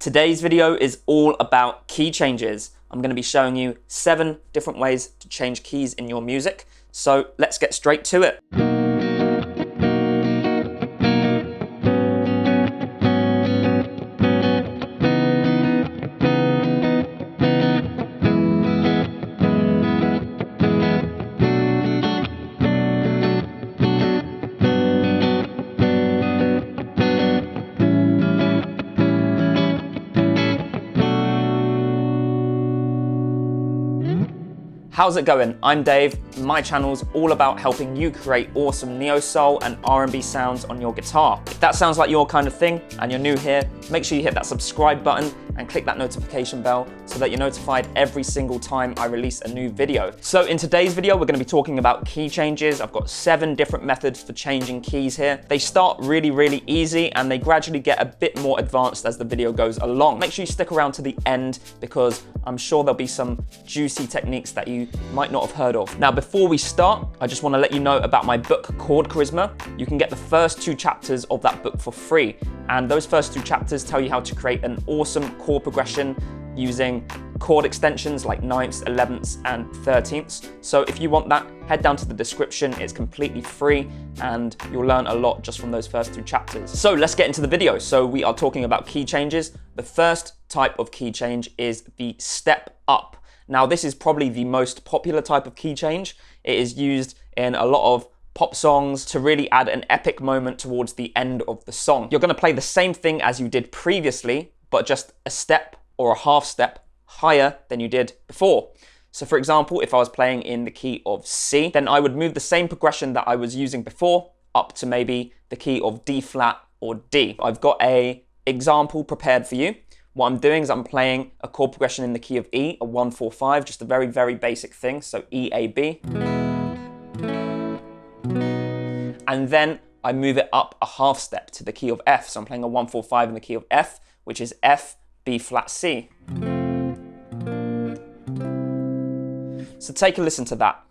Today's video is all about key changes. I'm going to be showing you 7 different ways to change keys in your music. So let's get straight to it. How's it going? I'm Dave. My channel's all about helping you create awesome neo-soul and R&B sounds on your guitar. If that sounds like your kind of thing and you're new here, make sure you hit that subscribe button and click that notification bell so that you're notified every single time I release a new video. So in today's video, we're going to be talking about key changes. I've got 7 different methods for changing keys here. They start really easy and they gradually get a bit more advanced as the video goes along. Make sure you stick around to the end because I'm sure there'll be some juicy techniques that you might not have heard of. Now, before we start, I just want to let you know about my book, Chord Charisma. You can get the first 2 chapters of that book for free. And those first 2 chapters tell you how to create an awesome chord progression using chord extensions like 9ths, 11ths, and 13ths. So if you want that, head down to the description. It's completely free and you'll learn a lot just from those first 2 chapters. So let's get into the video. So we are talking about key changes. The first type of key change is the step up. Now, this is probably the most popular type of key change. It is used in a lot of pop songs to really add an epic moment towards the end of the song. You're going to play the same thing as you did previously, but just a step or a half step higher than you did before. So for example, if I was playing in the key of C, then I would move the same progression that I was using before up to maybe the key of D flat or D. I've got an example prepared for you. What I'm doing is I'm playing a chord progression in the key of E, a 1-4-5, just a very basic thing. So E, A, B. And then I move it up a half step to the key of F. So I'm playing a 1-4-5 in the key of F, which is F, B flat, C. So take a listen to that.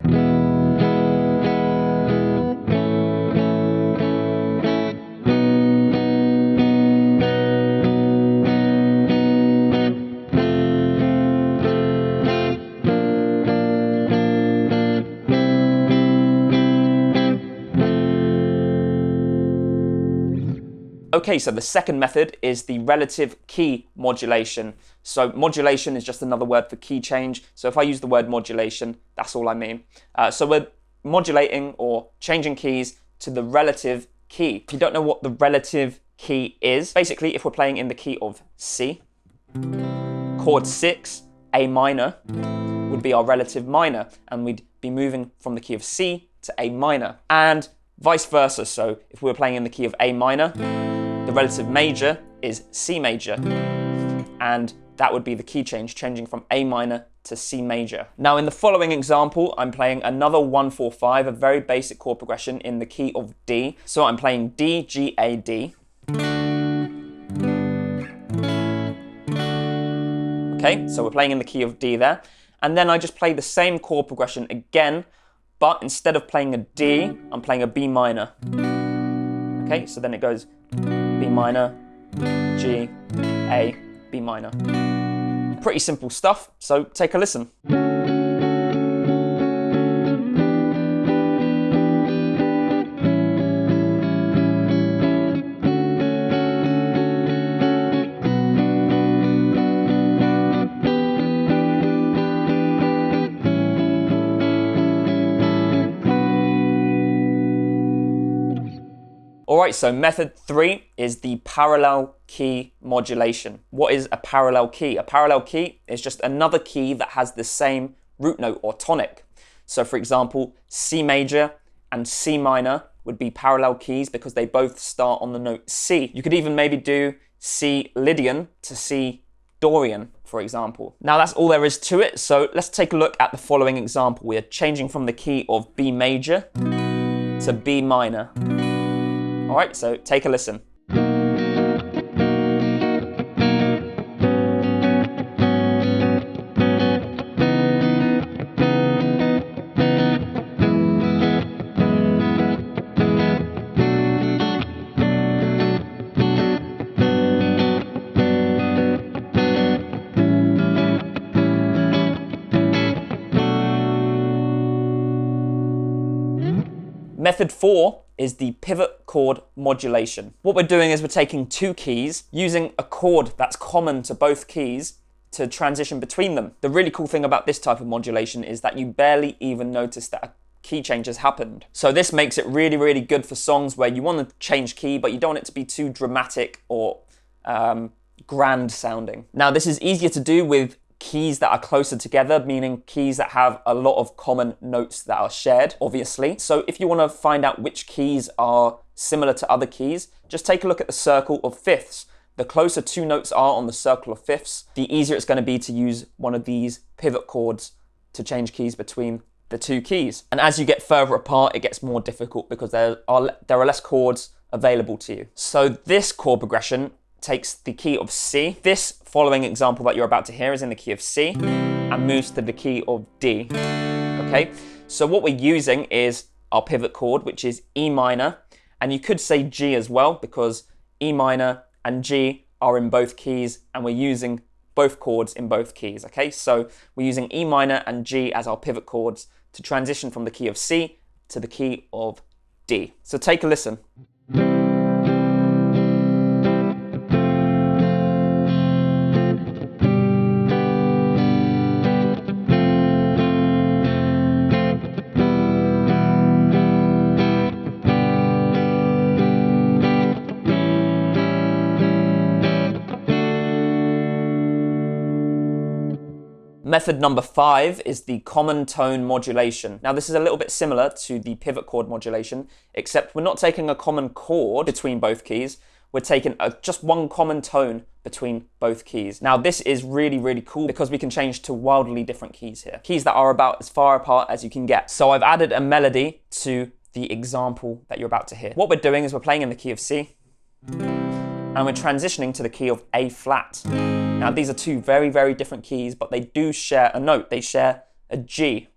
Okay, so the second method is the relative key modulation. So modulation is just another word for key change. So if I use the word modulation, that's all I mean. So we're modulating or changing keys to the relative key. If you don't know what the relative key is, basically if we're playing in the key of C, chord 6, A minor, would be our relative minor, and we'd be moving from the key of C to A minor, and vice versa. So if we were playing in the key of A minor, the relative major is C major, and that would be the key change, changing from A minor to C major. Now in the following example, I'm playing another 1-4-5, a very basic chord progression in the key of D. So I'm playing D, G, A, D. Okay, so we're playing in the key of D there. And then I just play the same chord progression again, but instead of playing a D, I'm playing a B minor. Okay, so then it goes B minor, G, A, B minor. Pretty simple stuff, so take a listen. Alright, so method 3 is the parallel key modulation. What is a parallel key? A parallel key is just another key that has the same root note or tonic. So for example, C major and C minor would be parallel keys because they both start on the note C. You could even maybe do C Lydian to C Dorian, for example. Now that's all there is to it, so let's take a look at the following example. We're changing from the key of B major to B minor. All right, so take a listen. Method 4 is the pivot chord modulation. What we're doing is we're taking two keys, using a chord that's common to both keys to transition between them. The really cool thing about this type of modulation is that you barely even notice that a key change has happened. So this makes it really, really good for songs where you want to change key, but you don't want it to be too dramatic or grand sounding. Now, this is easier to do with keys that are closer together, meaning keys that have a lot of common notes that are shared, obviously. So if you want to find out which keys are similar to other keys, just take a look at the circle of fifths. The closer two notes are on the circle of fifths, the easier it's going to be to use one of these pivot chords to change keys between the two keys. And as you get further apart, it gets more difficult because there are less chords available to you. So this chord progression takes the key of C. This following example that you're about to hear is in the key of C and moves to the key of D. Okay, so what we're using is our pivot chord, which is E minor, and you could say G as well because E minor and G are in both keys and we're using both chords in both keys. Okay, so we're using E minor and G as our pivot chords to transition from the key of C to the key of D. So take a listen. Method number 5 is the common tone modulation. Now this is a little bit similar to the pivot chord modulation, except we're not taking a common chord between both keys, we're taking just one common tone between both keys. Now this is really, really cool because we can change to wildly different keys here. Keys that are about as far apart as you can get. So I've added a melody to the example that you're about to hear. What we're doing is we're playing in the key of C, and we're transitioning to the key of A flat. Now these are two very, very different keys, but they do share a note. They share a G.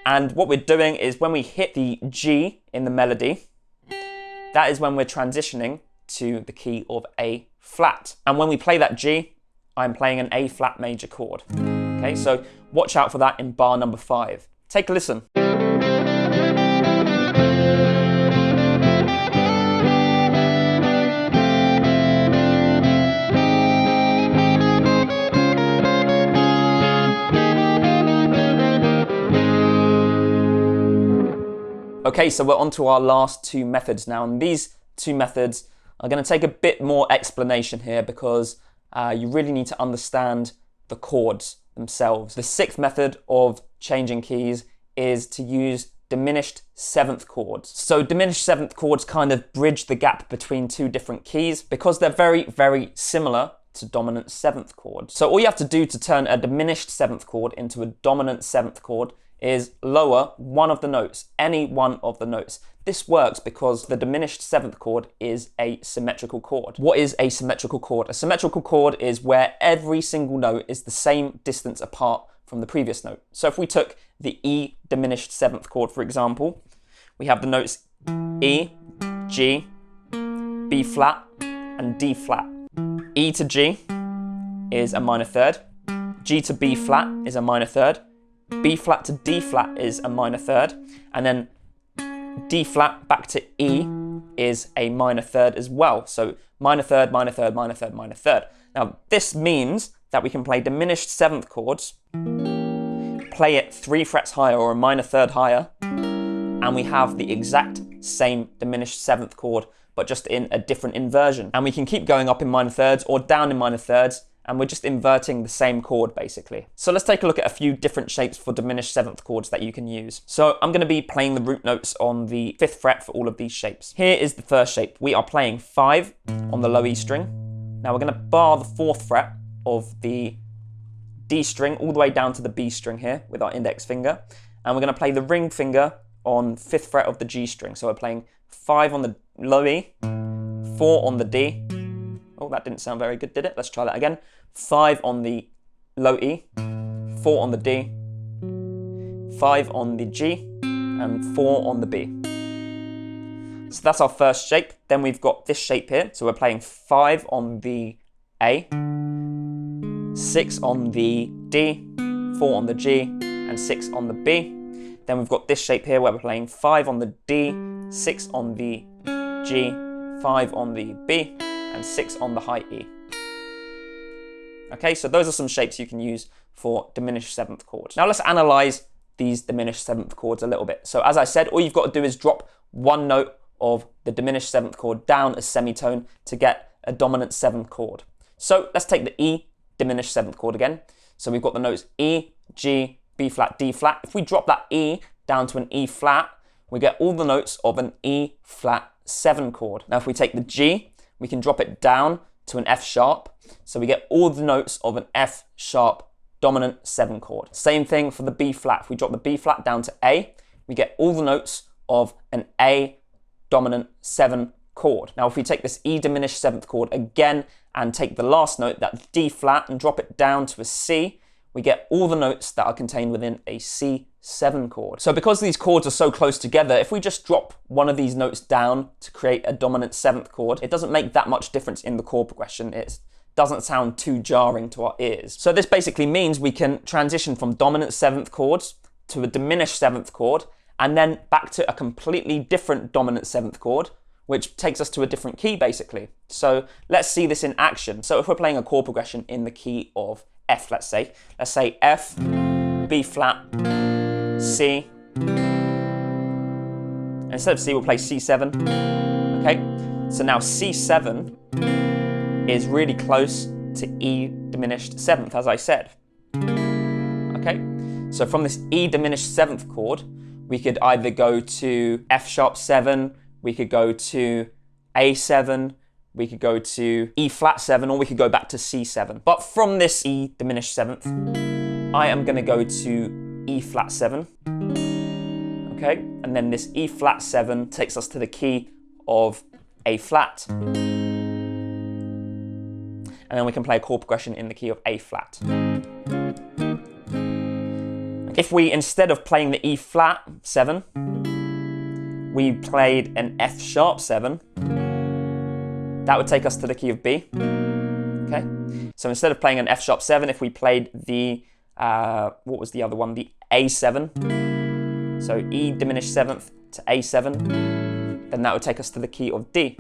And what we're doing is when we hit the G in the melody, that is when we're transitioning to the key of A flat. And when we play that G, I'm playing an A flat major chord. Okay, so watch out for that in bar number 5. Take a listen. Okay, so we're on to our last two methods now, and these two methods are going to take a bit more explanation here because you really need to understand the chords themselves. The 6th method of changing keys is to use diminished 7th chords. So diminished 7th chords kind of bridge the gap between two different keys because they're very, very similar to dominant 7th chord. So all you have to do to turn a diminished 7th chord into a dominant 7th chord is lower one of the notes, any one of the notes. This works because the diminished 7th chord is a symmetrical chord. What is a symmetrical chord? A symmetrical chord is where every single note is the same distance apart from the previous note. So if we took the E diminished 7th chord, for example, we have the notes E, G, B flat, and D flat. E to G is a minor third, G to B flat is a minor third, B flat to D flat is a minor third, and then D flat back to E is a minor third as well. So minor third, minor third, minor third, minor third. Now this means that we can play diminished 7th chords, play it 3 frets higher or a minor third higher, and we have the exact same diminished 7th chord, but just in a different inversion. And we can keep going up in minor thirds or down in minor thirds, and we're just inverting the same chord basically. So let's take a look at a few different shapes for diminished 7th chords that you can use. So I'm going to be playing the root notes on the 5th fret for all of these shapes. Here is the first shape. We are playing 5 on the low E string. Now we're going to bar the 4th fret of the D string all the way down to the B string here with our index finger. And we're going to play the ring finger on 5th fret of the G string. So we're playing 5 on the low E, 4 on the D. Oh, that didn't sound very good, did it? Let's try that again. 5 on the low E, 4 on the D, 5 on the G, and 4 on the B. So that's our first shape. Then we've got this shape here. So we're playing 5 on the A, 6 on the D, 4 on the G, and 6 on the B. Then we've got this shape here where we're playing 5 on the D, 6 on the G, 5 on the B, and 6 on the high E. Okay, so those are some shapes you can use for diminished 7th chords. Now let's analyze these diminished 7th chords a little bit. So as I said, all you've got to do is drop one note of the diminished 7th chord down a semitone to get a dominant 7th chord. So let's take the E diminished 7th chord again. So we've got the notes E, G, B flat, D flat. If we drop that E down to an E flat, we get all the notes of an E flat 7 chord. Now if we take the G, we can drop it down to an F sharp. So we get all the notes of an F sharp dominant 7 chord. Same thing for the B flat. If we drop the B flat down to A, we get all the notes of an A dominant 7 chord. Now if we take this E diminished 7th chord again and take the last note, that D flat, and drop it down to a C, we get all the notes that are contained within a C7 chord. So because these chords are so close together, if we just drop one of these notes down to create a dominant 7th chord, it doesn't make that much difference in the chord progression. It doesn't sound too jarring to our ears. So this basically means we can transition from dominant 7th chords to a diminished 7th chord, and then back to a completely different dominant 7th chord, which takes us to a different key basically. So let's see this in action. So if we're playing a chord progression in the key of F, let's say F, B flat, C. Instead of C, we'll play C7. Okay, so now C7 is really close to E diminished 7th, as I said. Okay, so from this E diminished 7th chord, we could either go to F sharp 7, we could go to A7, we could go to E flat 7, or we could go back to C7. But from this E diminished 7th, I am going to go to E flat 7. Okay, and then this E flat 7 takes us to the key of A flat. And then we can play a chord progression in the key of A flat. If we, instead of playing the E flat 7, we played an F sharp 7, that would take us to the key of B. Okay, so instead of playing an F sharp 7, if we played the, what was the other one? The A7. So E diminished 7th to A7, then that would take us to the key of D.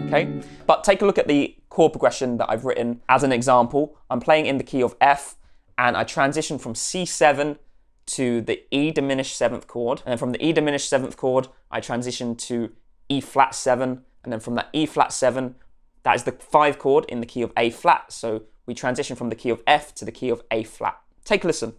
Okay, but take a look at the chord progression that I've written as an example. I'm playing in the key of F, and I transition from C7 to the E diminished 7th chord, and then from the E diminished 7th chord, I transition to E flat 7, and then from that E flat 7, that is the 5 chord in the key of A flat. So we transition from the key of F to the key of A flat. Take a listen.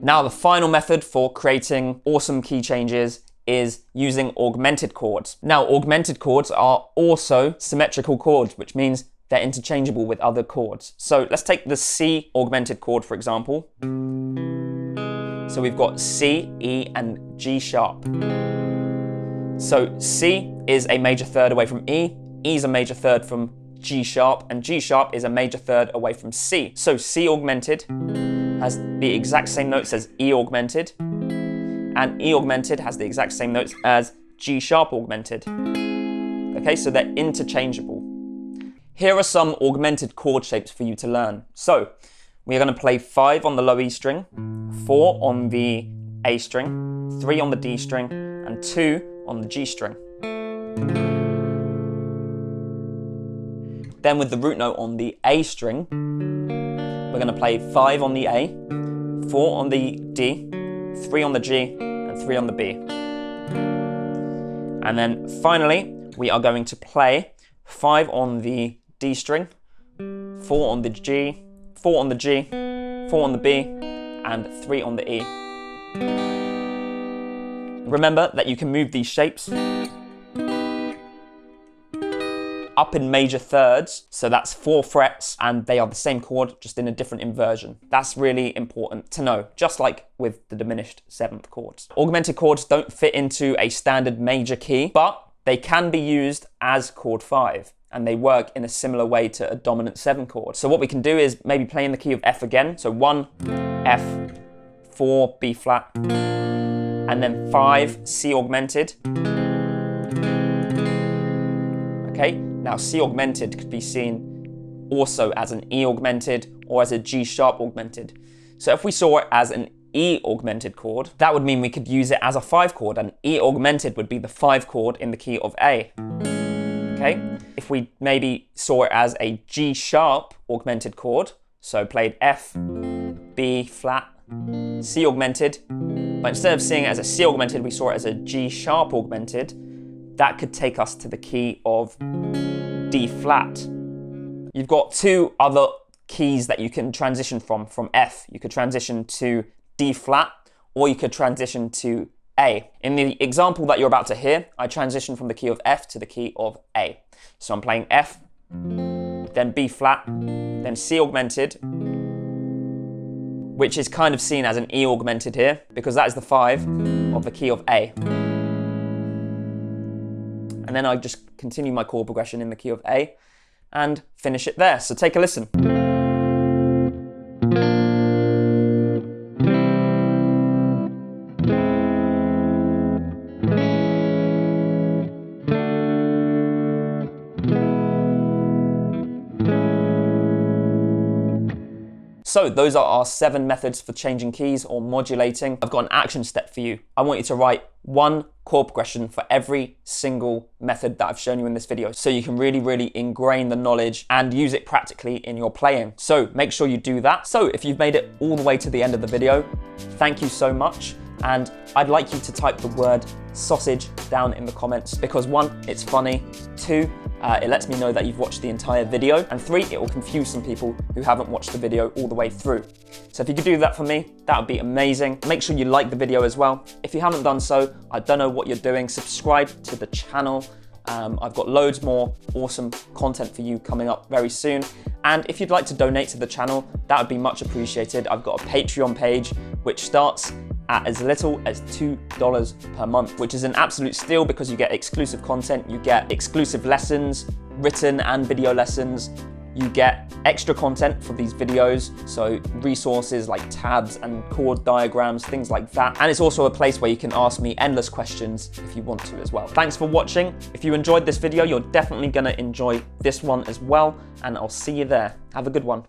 Now, the final method for creating awesome key changes is using augmented chords. Now, augmented chords are also symmetrical chords, which means they're interchangeable with other chords. So let's take the C augmented chord, for example. So we've got C, E, and G sharp. So C is a major third away from E is a major third from G sharp, and G sharp is a major third away from C. So C augmented has the exact same notes as E augmented, and E augmented has the exact same notes as G sharp augmented. Okay, so they're interchangeable. Here are some augmented chord shapes for you to learn. So we're going to play 5 on the low E string, 4 on the A string, 3 on the D string, and 2 on the G string. Then with the root note on the A string, we're going to play 5 on the A, 4 on the D, 3 on the G, and 3 on the B. And then finally, we are going to play 5 on the D string, 4 on the G, 4 on the G, 4 on the B, and 3 on the E. Remember that you can move these shapes up in major thirds, so that's 4 frets, and they are the same chord, just in a different inversion. That's really important to know, just like with the diminished 7th chords. Augmented chords don't fit into a standard major key, but they can be used as chord 5. and they work in a similar way to a dominant 7 chord. So what we can do is maybe play in the key of F again. So 1, F, 4, B flat, and then 5, C augmented. Okay, now C augmented could be seen also as an E augmented or as a G sharp augmented. So if we saw it as an E augmented chord, that would mean we could use it as a 5 chord, and E augmented would be the 5 chord in the key of A. Okay, if we maybe saw it as a G sharp augmented chord, so played F, B flat, C augmented, but instead of seeing it as a C augmented, we saw it as a G sharp augmented, that could take us to the key of D flat. You've got 2 other keys that you can transition from F. You could transition to D flat, or you could transition to A. In the example that you're about to hear, I transition from the key of F to the key of A. So I'm playing F, then B flat, then C augmented, which is kind of seen as an E augmented here, because that is the 5 of the key of A. And then I just continue my chord progression in the key of A and finish it there. So take a listen. So those are our 7 methods for changing keys or modulating. I've got an action step for you. I want you to write 1 chord progression for every single method that I've shown you in this video, so you can really ingrain the knowledge and use it practically in your playing. So make sure you do that. So if you've made it all the way to the end of the video, thank you so much. And I'd like you to type the word sausage down in the comments, because 1, it's funny, 2, it lets me know that you've watched the entire video, and 3, it will confuse some people who haven't watched the video all the way through. So if you could do that for me, that would be amazing. Make sure you like the video as well. If you haven't done so, I don't know what you're doing. Subscribe to the channel. I've got loads more awesome content for you coming up very soon. And if you'd like to donate to the channel, that would be much appreciated. I've got a Patreon page, which starts at as little as $2 per month, which is an absolute steal because you get exclusive content, you get exclusive lessons, written and video lessons, you get extra content for these videos, so resources like tabs and chord diagrams, things like that. And it's also a place where you can ask me endless questions if you want to as well. Thanks for watching. If you enjoyed this video, you're definitely gonna enjoy this one as well, and I'll see you there. Have a good one.